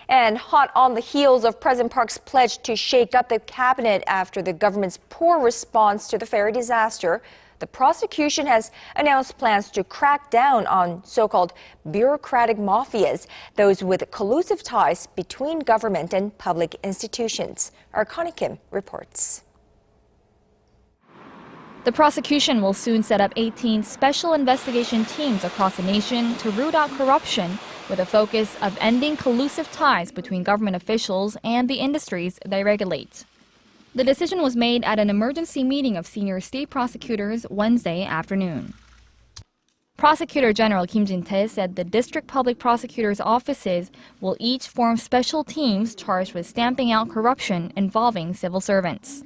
And hot on the heels of President Park's pledge to shake up the cabinet after the government's poor response to the ferry disaster, the prosecution has announced plans to crack down on so-called bureaucratic mafias, those with collusive ties between government and public institutions. Our Connie Kim reports. The prosecution will soon set up 18 special investigation teams across the nation to root out corruption, with a focus of ending collusive ties between government officials and the industries they regulate. The decision was made at an emergency meeting of senior state prosecutors Wednesday afternoon. Prosecutor-General Kim Jin-tae said the district public prosecutors' offices will each form special teams charged with stamping out corruption involving civil servants.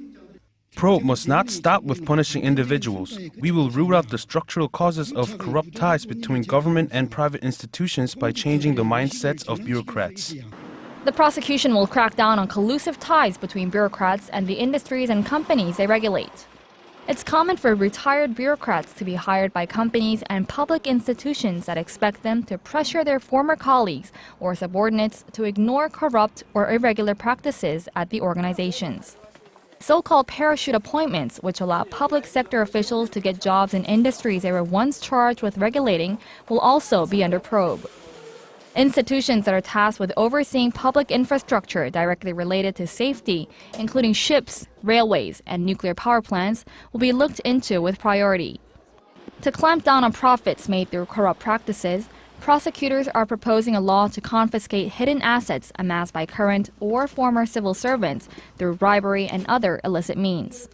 Probe must not stop with punishing individuals. We will root out the structural causes of corrupt ties between government and private institutions by changing the mindsets of bureaucrats. The prosecution will crack down on collusive ties between bureaucrats and the industries and companies they regulate. It's common for retired bureaucrats to be hired by companies and public institutions that expect them to pressure their former colleagues or subordinates to ignore corrupt or irregular practices at the organizations. So-called parachute appointments, which allow public sector officials to get jobs in industries they were once charged with regulating, will also be under probe. Institutions that are tasked with overseeing public infrastructure directly related to safety, including ships, railways, and nuclear power plants, will be looked into with priority. To clamp down on profits made through corrupt practices, prosecutors are proposing a law to confiscate hidden assets amassed by current or former civil servants through bribery and other illicit means.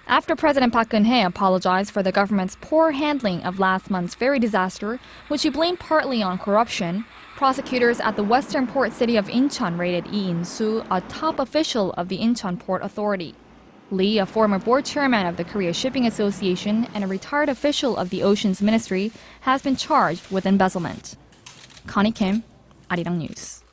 After President Park Geun-hye apologized for the government's poor handling of last month's ferry disaster, which he blamed partly on corruption, prosecutors at the western port city of Incheon raided Lee In-soo, a top official of the Incheon Port Authority. Lee, a former board chairman of the Korea Shipping Association and a retired official of the Oceans Ministry, has been charged with embezzlement. Connie Kim, Arirang News.